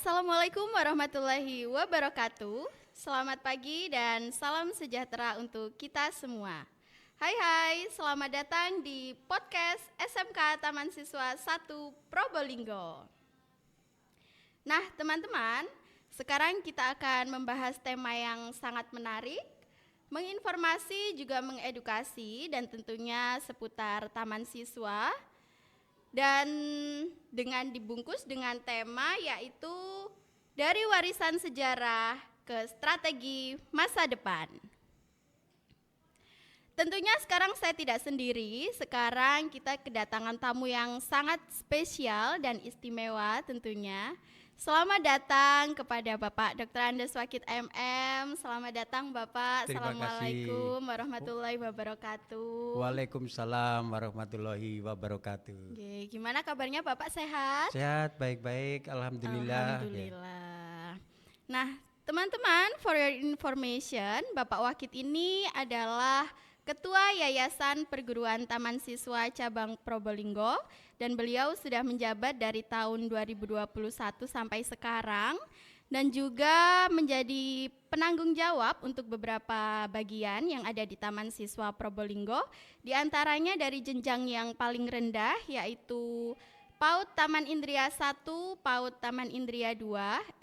Assalamualaikum warahmatullahi wabarakatuh. Selamat pagi dan salam sejahtera untuk kita semua. Hai, selamat datang di podcast SMK Taman Siswa 1 Probolinggo. Nah, teman-teman, sekarang kita akan membahas tema yang sangat menarik, menginformasi juga mengedukasi dan tentunya seputar Taman Siswa. Dan dengan dibungkus dengan tema yaitu dari warisan sejarah ke strategi masa depan. Tentunya sekarang saya tidak sendiri, sekarang kita kedatangan tamu yang sangat spesial dan istimewa tentunya. Selamat datang kepada Bapak Dr. Andes Wakid MM. Selamat datang Bapak. Terima Assalamualaikum kasih. warahmatullahi wabarakatuh. Waalaikumsalam warahmatullahi wabarakatuh. Oke, gimana kabarnya Bapak, sehat? Sehat, baik-baik, alhamdulillah. Alhamdulillah. Nah, teman-teman, for your information, Bapak Wakid ini adalah Ketua Yayasan Perguruan Taman Siswa Cabang Probolinggo dan beliau sudah menjabat dari tahun 2021 sampai sekarang dan juga menjadi penanggung jawab untuk beberapa bagian yang ada di Taman Siswa Probolinggo, di antaranya dari jenjang yang paling rendah yaitu PAUD Taman Indria 1, PAUD Taman Indria 2,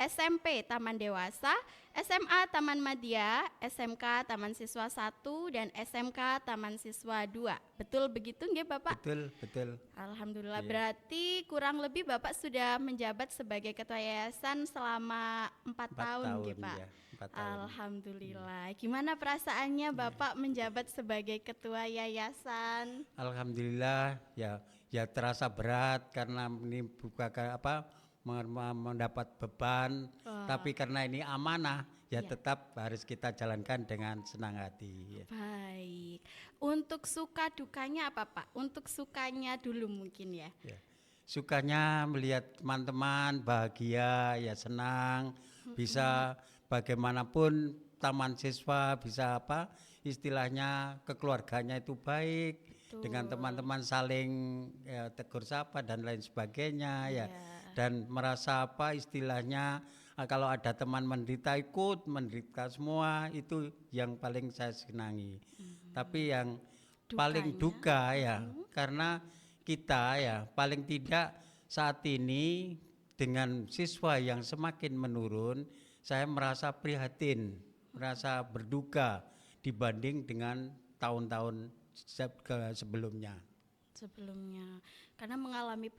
SMP Taman Dewasa, SMA Taman Madya, SMK Taman Siswa 1, dan SMK Taman Siswa 2. Betul begitu nggih Bapak? Betul. Alhamdulillah, Iya. berarti kurang lebih Bapak sudah menjabat sebagai ketua yayasan selama 4 tahun nggih Pak? Ya, 4 tahun. Alhamdulillah. Gimana perasaannya Bapak menjabat sebagai ketua yayasan? Alhamdulillah, ya terasa berat karena ini mendapat beban, tapi karena ini amanah, ya tetap harus kita jalankan dengan senang hati. Baik. Untuk suka dukanya apa Pak? Untuk sukanya dulu mungkin ya. Sukanya melihat teman-teman bahagia, ya senang, bisa bagaimanapun taman siswa bisa istilahnya kekeluarganya itu baik. Betul. Dengan teman-teman saling tegur sapa dan lain sebagainya ya. Dan merasa istilahnya kalau ada teman menderita ikut menderita semua, itu yang paling saya senangi. Tapi yang paling duka ya karena kita ya paling tidak saat ini dengan siswa yang semakin menurun, saya merasa prihatin, merasa berduka dibanding dengan tahun-tahun sebelumnya. Karena mengalami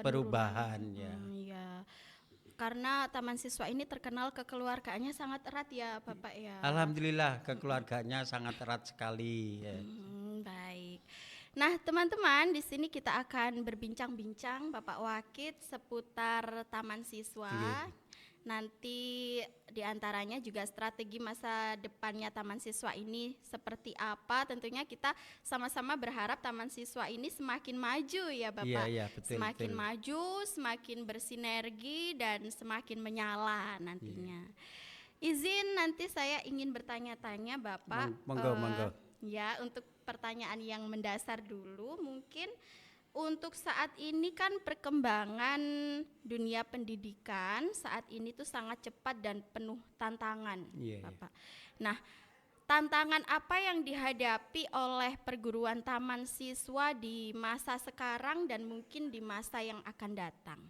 perubahan ya. Ya. Karena Taman Siswa ini terkenal kekeluargaannya sangat erat ya Bapak ya. Alhamdulillah kekeluarganya sangat erat sekali. Ya. Baik. Nah teman-teman, di sini kita akan berbincang-bincang Bapak Wakid seputar Taman Siswa. Nanti diantaranya juga strategi masa depannya Taman Siswa ini seperti apa. Tentunya kita sama-sama berharap Taman Siswa ini semakin maju ya Bapak. Iya, betul, semakin maju, semakin bersinergi dan semakin menyala nantinya. Izin nanti saya ingin bertanya-tanya Bapak. Monggo. Ya, untuk pertanyaan yang mendasar dulu mungkin. Untuk saat ini kan perkembangan dunia pendidikan saat ini tuh sangat cepat dan penuh tantangan, Bapak. Nah, tantangan apa yang dihadapi oleh perguruan taman siswa di masa sekarang dan mungkin di masa yang akan datang?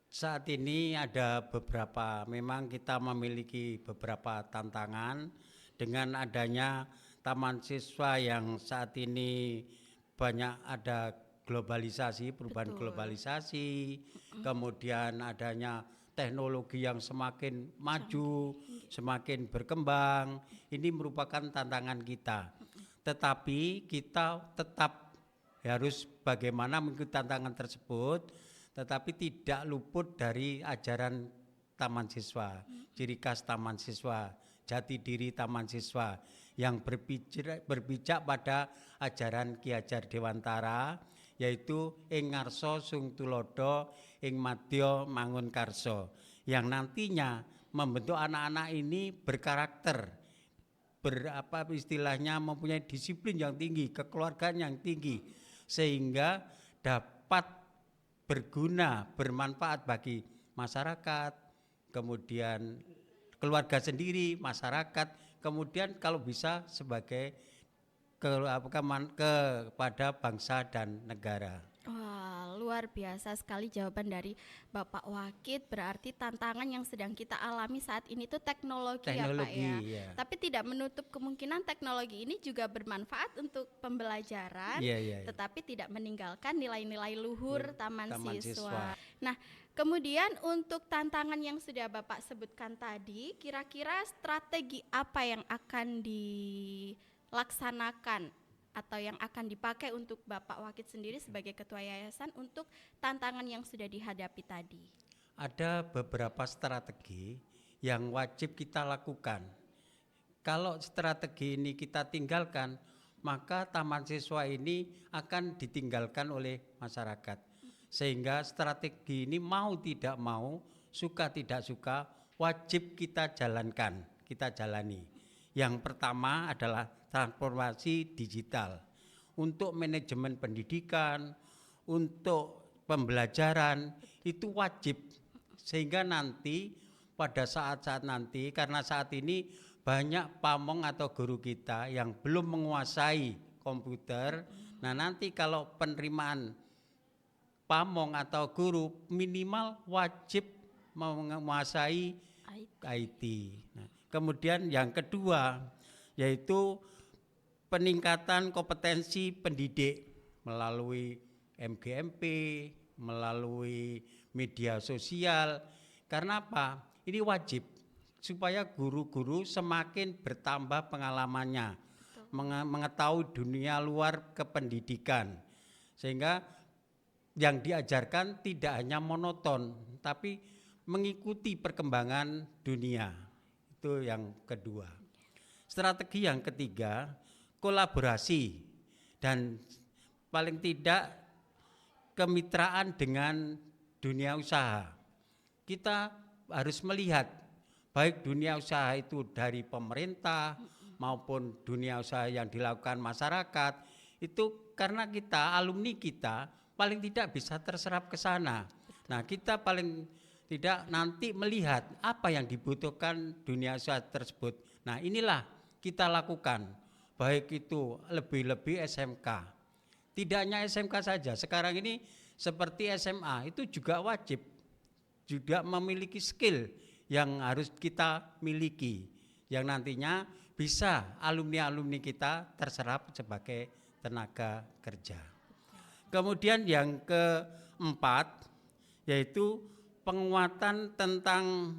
Saat ini ada beberapa, memang kita memiliki beberapa tantangan dengan adanya taman siswa yang saat ini banyak ada globalisasi, perubahan globalisasi, kemudian adanya teknologi yang semakin maju, semakin berkembang. Ini merupakan tantangan kita. Tetapi kita tetap harus bagaimana mengikuti tantangan tersebut, tetapi tidak luput dari ajaran taman siswa, ciri khas taman siswa, jati diri taman siswa yang berpijak pada ajaran Ki Hajar Dewantara, yaitu ing ngarsa sung tulodo ing madya mangun karso, yang nantinya membentuk anak-anak ini berkarakter, istilahnya mempunyai disiplin yang tinggi, kekeluargaan yang tinggi, sehingga dapat berguna, bermanfaat bagi masyarakat, kemudian keluarga sendiri, masyarakat, kemudian kalau bisa sebagai kepada bangsa dan negara. Wah, luar biasa sekali jawaban dari Bapak Wakit. Berarti tantangan yang sedang kita alami saat ini tuh teknologi ya Pak ya. Ya. Tapi tidak menutup kemungkinan teknologi ini juga bermanfaat untuk pembelajaran, Iya. tetapi tidak meninggalkan nilai-nilai luhur taman Siswa. siswa. Nah, kemudian untuk tantangan yang sudah Bapak sebutkan tadi, kira-kira strategi apa yang akan dilaksanakan atau yang akan dipakai untuk Bapak Wakit sendiri sebagai ketua yayasan untuk tantangan yang sudah dihadapi tadi? Ada beberapa strategi yang wajib kita lakukan. Kalau strategi ini kita tinggalkan, maka taman siswa ini akan ditinggalkan oleh masyarakat. Sehingga strategi ini mau tidak mau, suka tidak suka, wajib kita jalankan, kita jalani. Yang pertama adalah transformasi digital untuk manajemen pendidikan, untuk pembelajaran itu wajib, sehingga nanti pada saat-saat nanti, karena saat ini banyak pamong atau guru kita yang belum menguasai komputer. Nah nanti kalau penerimaan pamong atau guru minimal wajib menguasai IT. Nah, kemudian yang kedua yaitu peningkatan kompetensi pendidik melalui MGMP, melalui media sosial. Karena apa? Ini wajib supaya guru-guru semakin bertambah pengalamannya, mengetahui dunia luar kependidikan, sehingga yang diajarkan tidak hanya monoton, tapi mengikuti perkembangan dunia. Itu yang kedua. Strategi yang ketiga, kolaborasi dan paling tidak kemitraan dengan dunia usaha. Kita harus melihat baik dunia usaha itu dari pemerintah maupun dunia usaha yang dilakukan masyarakat, itu karena kita, alumni kita paling tidak bisa terserap ke sana. Nah, kita paling tidak nanti melihat apa yang dibutuhkan dunia usaha tersebut. Nah, inilah kita lakukan, baik itu lebih-lebih SMK. Tidak hanya SMK saja, sekarang ini seperti SMA itu juga wajib juga memiliki skill yang harus kita miliki, yang nantinya bisa alumni-alumni kita terserap sebagai tenaga kerja. Kemudian yang keempat yaitu penguatan tentang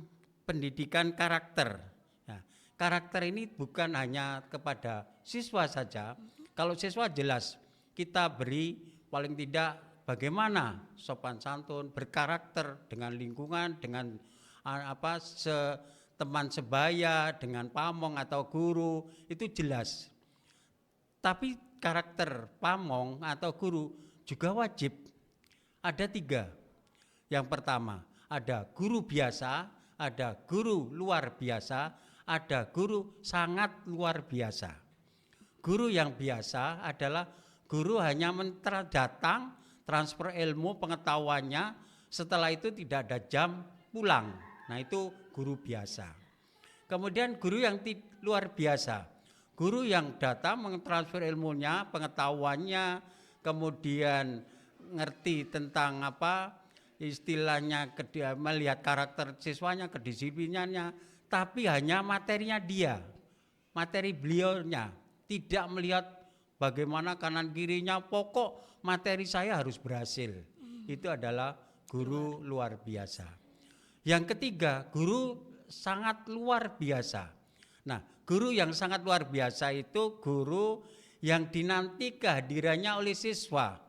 pendidikan karakter. Nah, karakter ini bukan hanya kepada siswa saja. Kalau siswa jelas kita beri paling tidak bagaimana sopan santun, berkarakter dengan lingkungan, dengan teman sebaya, dengan pamong atau guru, itu jelas. Tapi karakter pamong atau guru juga wajib. Ada 3. Yang pertama, ada guru biasa, ada guru luar biasa, ada guru sangat luar biasa. Guru yang biasa adalah guru hanya datang, transfer ilmu pengetahuannya, setelah itu tidak ada jam pulang. Nah itu guru biasa. Kemudian guru yang luar biasa, guru yang datang mentransfer ilmunya, pengetahuannya, kemudian ngerti tentang istilahnya melihat karakter siswanya, kedisiplinannya, tapi hanya materinya dia, materi beliaunya, tidak melihat bagaimana kanan kirinya, pokok materi saya harus berhasil. Itu adalah guru luar biasa. Yang ketiga, guru sangat luar biasa. Nah, guru yang sangat luar biasa itu guru yang dinanti kehadirannya oleh siswa.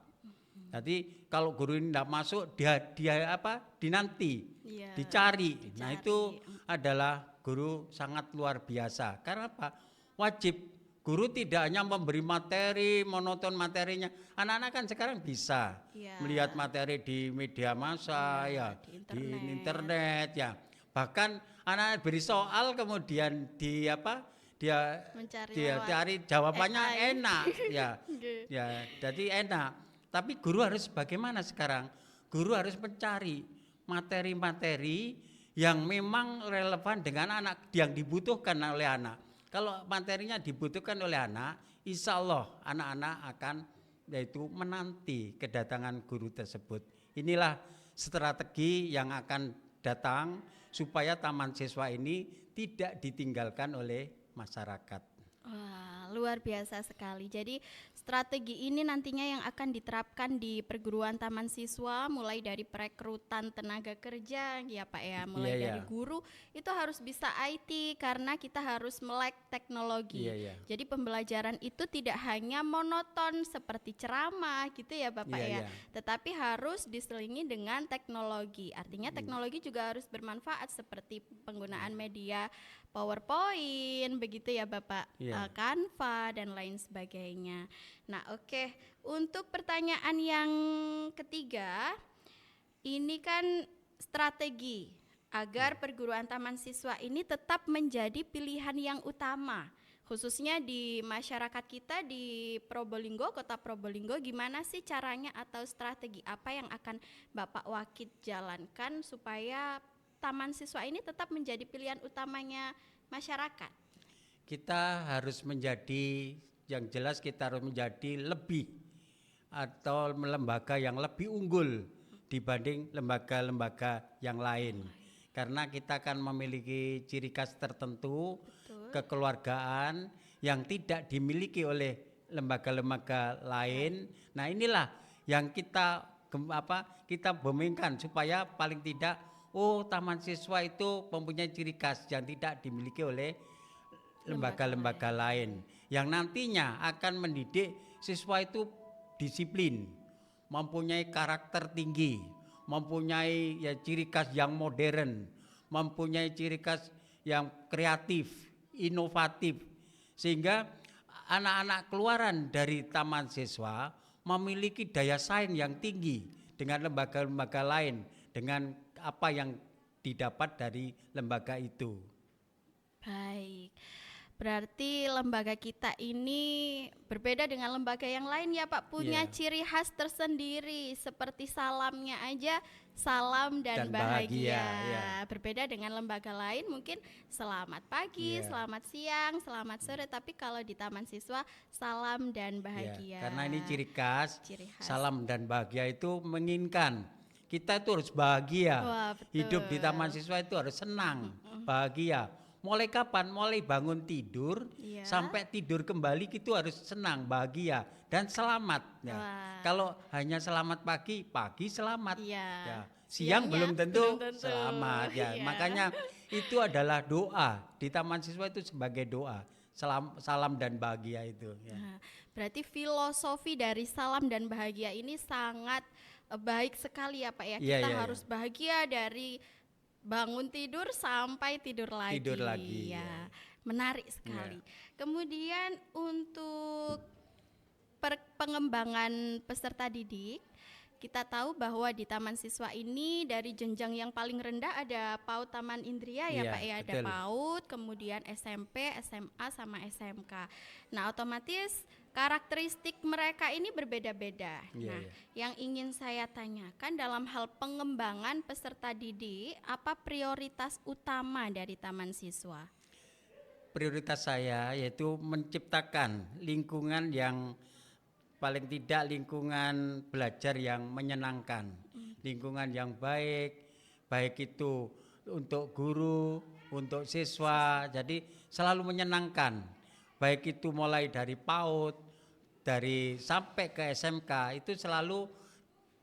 Jadi kalau guru ini tidak masuk, dia dinanti, dicari. Nah itu adalah guru sangat luar biasa. Karena apa? Wajib. Guru tidak hanya memberi materi, monoton materinya. Anak-anak kan sekarang bisa melihat materi di media massa, di internet, ya. Bahkan anak beri soal kemudian dia cari jawabannya enak, ya. Jadi enak. Tapi guru harus bagaimana sekarang? Guru harus mencari materi-materi yang memang relevan dengan anak, yang dibutuhkan oleh anak. Kalau materinya dibutuhkan oleh anak, insya Allah anak-anak akan yaitu menanti kedatangan guru tersebut. Inilah strategi yang akan datang supaya taman siswa ini tidak ditinggalkan oleh masyarakat. Wah, luar biasa sekali. Jadi strategi ini nantinya yang akan diterapkan di perguruan taman siswa mulai dari perekrutan tenaga kerja ya Pak ya, mulai Iya, dari iya. guru itu harus bisa IT karena kita harus melek teknologi. Iya, iya. Jadi pembelajaran itu tidak hanya monoton seperti ceramah gitu ya Bapak Iya, ya, iya. tetapi harus diselingi dengan teknologi. Artinya teknologi juga harus bermanfaat seperti penggunaan media PowerPoint begitu ya Bapak, Iya. Canva dan lain sebagainya. Nah, oke. Untuk pertanyaan yang ketiga, ini kan strategi agar perguruan taman siswa ini tetap menjadi pilihan yang utama, khususnya di masyarakat kita di Probolinggo, Kota Probolinggo. Gimana sih caranya atau strategi apa yang akan Bapak Wakid jalankan supaya taman siswa ini tetap menjadi pilihan utamanya masyarakat? Kita harus menjadi, yang jelas kita harus menjadi lebih atau lembaga yang lebih unggul dibanding lembaga-lembaga yang lain. Karena kita akan memiliki ciri khas tertentu, Betul. kekeluargaan yang tidak dimiliki oleh lembaga-lembaga lain. Nah, inilah yang kita kita bomingkan supaya paling tidak taman siswa itu mempunyai ciri khas yang tidak dimiliki oleh lembaga-lembaga lain yang nantinya akan mendidik siswa itu disiplin, mempunyai karakter tinggi, mempunyai ya ciri khas yang modern, mempunyai ciri khas yang kreatif, inovatif, sehingga anak-anak keluaran dari taman siswa memiliki daya saing yang tinggi dengan lembaga-lembaga lain, dengan apa yang didapat dari lembaga itu. Baik. Berarti lembaga kita ini berbeda dengan lembaga yang lain ya Pak, punya Iya. ciri khas tersendiri seperti salamnya aja, salam dan Dan bahagia. bahagia, iya. Berbeda dengan lembaga lain mungkin selamat pagi, Iya. selamat siang, selamat sore, tapi kalau di taman siswa salam dan Ya, bahagia. karena ini ciri khas, Ciri khas. salam dan bahagia itu menginginkan kita itu harus bahagia. Wah, betul. Hidup di taman siswa itu harus senang, bahagia. Mulai kapan? Mulai bangun tidur Iya. sampai tidur kembali itu harus senang, bahagia dan selamat. Ya. Wah. Kalau hanya selamat pagi, pagi selamat. Iya. Ya. Siangnya Siang belum tentu, belum tentu. selamat. Ya. Iya. Makanya itu adalah doa di taman siswa itu sebagai doa. Salam dan bahagia itu. Ya. Nah, berarti filosofi dari salam dan bahagia ini sangat baik sekali ya Pak ya. Iya, Kita iya, harus bahagia dari bangun tidur sampai tidur lagi. Tidur lagi, Ya, ya. menarik sekali. Kemudian untuk pengembangan peserta didik, kita tahu bahwa di taman siswa ini dari jenjang yang paling rendah ada PAUD Taman Indria ya Iya, Pak ya, ada betul. PAUD, kemudian SMP, SMA sama SMK. Nah, otomatis karakteristik mereka ini berbeda-beda. Iya, Nah, iya. yang ingin saya tanyakan dalam hal pengembangan peserta didik, apa prioritas utama dari taman siswa? Prioritas saya yaitu menciptakan lingkungan yang paling tidak lingkungan belajar yang menyenangkan, lingkungan yang baik, baik itu untuk guru, untuk siswa, jadi selalu menyenangkan. Baik itu mulai dari PAUD, dari sampai ke SMK itu selalu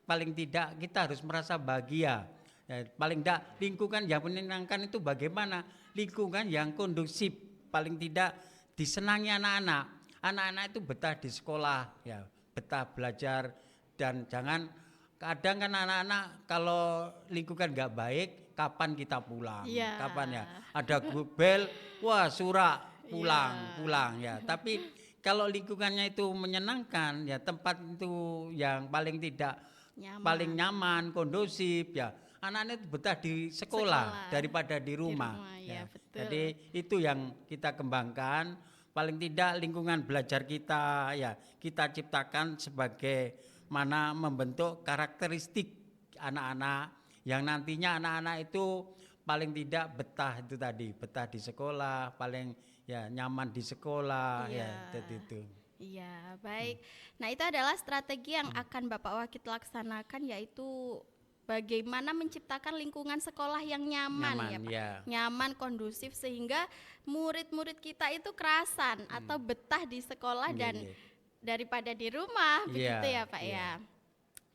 paling tidak kita harus merasa bahagia. Ya, paling tidak lingkungan yang menyenangkan itu bagaimana? Lingkungan yang kondusif, paling tidak disenangi anak-anak. Anak-anak itu betah di sekolah, ya, betah belajar, dan jangan kadang kan anak-anak kalau lingkungan nggak baik, kapan kita pulang? Iya. Kapan ya? Ada bel, wah surak pulang, Iya. pulang ya. Tapi kalau lingkungannya itu menyenangkan, ya tempat itu yang paling tidak Nyaman. paling nyaman, kondusif ya. Anak-anak itu betah di sekolah daripada di rumah. Ya, betul. Jadi itu yang kita kembangkan. Paling tidak lingkungan belajar kita ya kita ciptakan sebagai mana membentuk karakteristik anak-anak yang nantinya anak-anak itu paling tidak betah itu tadi, betah di sekolah, paling ya nyaman di sekolah Iya. ya itu. Iya, baik. Nah, itu adalah strategi yang akan Bapak Wakit laksanakan, yaitu bagaimana menciptakan lingkungan sekolah yang nyaman, Nyaman ya Pak. ya. Nyaman, kondusif, sehingga murid-murid kita itu kerasan atau betah di sekolah Iya, dan iya. daripada di rumah, begitu Iya, ya Pak iya.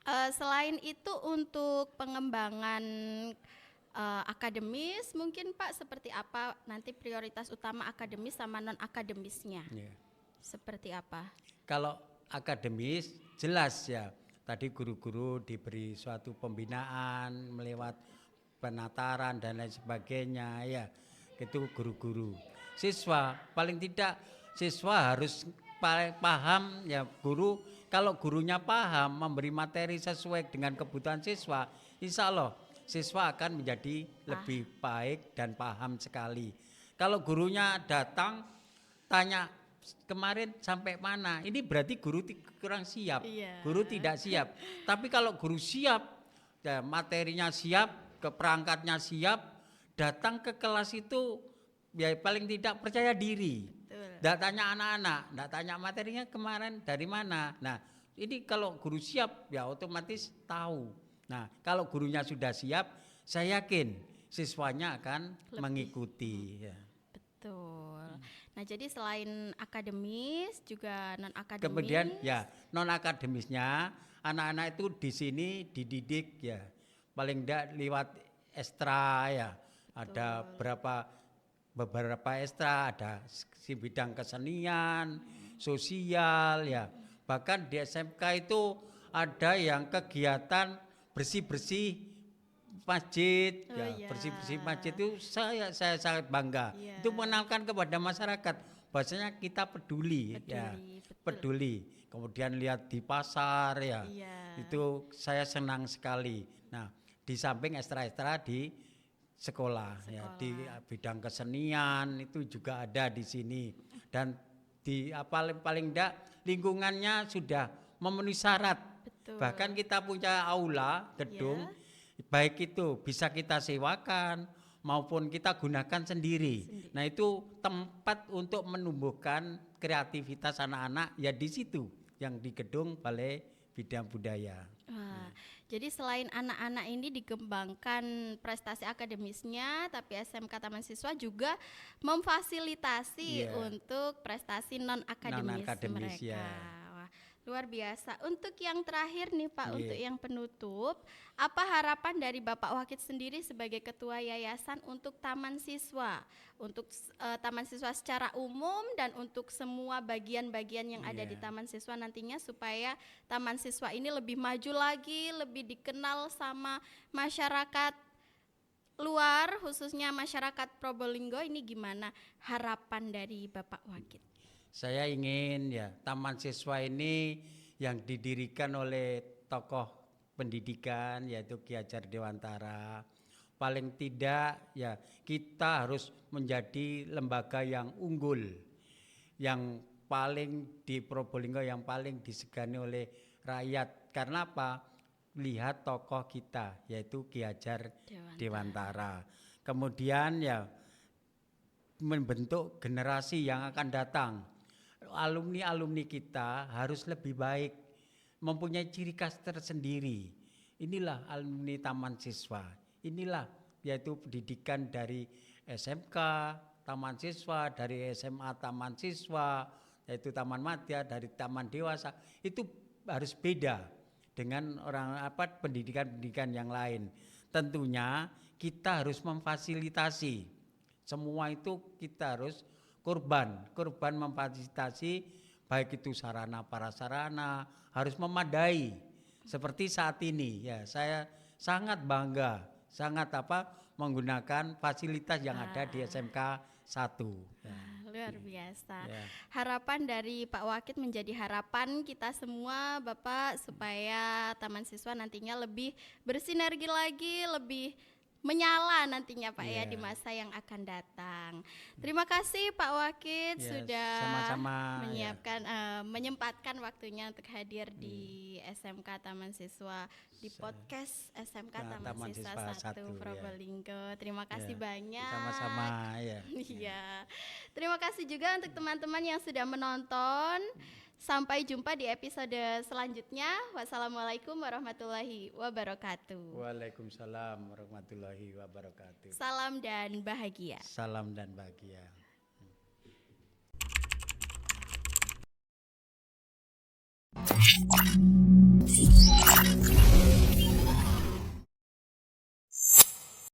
ya. Selain itu untuk pengembangan akademis, mungkin Pak seperti apa nanti prioritas utama akademis sama non akademisnya? Iya. Seperti apa? Kalau akademis jelas ya, tadi guru-guru diberi suatu pembinaan melewat penataran dan lain sebagainya ya, itu guru-guru. Siswa paling tidak siswa harus paham ya, guru kalau gurunya paham memberi materi sesuai dengan kebutuhan siswa, insya Allah siswa akan menjadi lebih baik dan paham sekali. Kalau gurunya datang tanya kemarin sampai mana, ini berarti guru kurang siap. Iya. Guru tidak siap. Tapi kalau guru siap, ya, materinya siap, ke perangkatnya siap, datang ke kelas itu ya paling tidak percaya diri. Betul. Nggak tanya anak-anak, nggak tanya materinya kemarin dari mana. Nah, ini kalau guru siap ya otomatis tahu. Nah, kalau gurunya sudah siap, saya yakin siswanya akan Lebih. mengikuti. Ya. Betul. Nah, jadi selain akademis juga non akademis. Kemudian ya non akademisnya anak-anak itu di sini dididik ya paling tidak lewat ekstra ya. Ada beberapa ekstra, ada si bidang kesenian, sosial ya. Bahkan di SMK itu ada yang kegiatan bersih-bersih masjid, Oh ya iya. bersih-bersih masjid itu saya sangat bangga. Iya. Itu mengenalkan kepada masyarakat bahwasanya kita peduli, ya, Betul. peduli. Kemudian lihat di pasar ya, Iya. itu saya senang sekali. Nah, di samping ekstra-ekstra di sekolah, ya, di bidang kesenian itu juga ada di sini dan di paling enggak lingkungannya sudah memenuhi syarat. Betul. Bahkan kita punya aula gedung, baik itu bisa kita sewakan maupun kita gunakan sendiri. Nah, itu tempat untuk menumbuhkan kreativitas anak-anak ya di situ yang di gedung Balai Bidang Budaya. Wah, jadi selain anak-anak ini dikembangkan prestasi akademisnya, tapi SMK Taman Siswa juga memfasilitasi Iya. untuk prestasi non akademis Non-akademis, mereka. ya. Wah, luar biasa. Untuk yang terakhir nih Pak, Iya. untuk yang penutup, apa harapan dari Bapak Wakit sendiri sebagai ketua yayasan untuk Taman Siswa, untuk Taman Siswa secara umum dan untuk semua bagian-bagian yang ada Iya. di Taman Siswa nantinya, supaya Taman Siswa ini lebih maju lagi, lebih dikenal sama masyarakat luar, khususnya masyarakat Probolinggo. Ini gimana harapan dari Bapak Wakit? Saya ingin ya Taman Siswa ini yang didirikan oleh tokoh pendidikan yaitu Ki Hajar Dewantara. Paling tidak ya kita harus menjadi lembaga yang unggul, yang paling di Probolinggo, yang paling disegani oleh rakyat. Karena apa? Lihat tokoh kita yaitu Ki Hajar Dewantara. Kemudian ya membentuk generasi yang akan datang. Alumni-alumni kita harus lebih baik, mempunyai ciri khas tersendiri. Inilah alumni Taman Siswa. Inilah yaitu pendidikan dari SMK Taman Siswa, dari SMA Taman Siswa, yaitu Taman Madya, dari Taman Dewasa. Itu harus beda dengan pendidikan-pendidikan yang lain. Tentunya kita harus memfasilitasi. Semua itu kita harus korban memfasilitasi, baik itu sarana prasarana harus memadai. Seperti saat ini ya saya sangat bangga, sangat menggunakan fasilitas yang ada di SMK 1. Ya. Luar biasa. Ya. Harapan dari Pak Wakit menjadi harapan kita semua Bapak, supaya Taman Siswa nantinya lebih bersinergi lagi, lebih menyala nantinya Pak ya Iya. di masa yang akan datang. Terima kasih Pak Wakid Ya, sudah sama-sama, menyiapkan menyempatkan waktunya untuk hadir di SMK Taman Siswa di podcast SMK Taman, Taman Siswa Siswa 1 1, ya. Probolinggo. Terima kasih Ya, banyak. sama-sama ya. Iya. Terima kasih juga untuk teman-teman yang sudah menonton. Sampai jumpa di episode selanjutnya. Wassalamualaikum warahmatullahi wabarakatuh. Waalaikumsalam warahmatullahi wabarakatuh. Salam dan bahagia. Salam dan bahagia.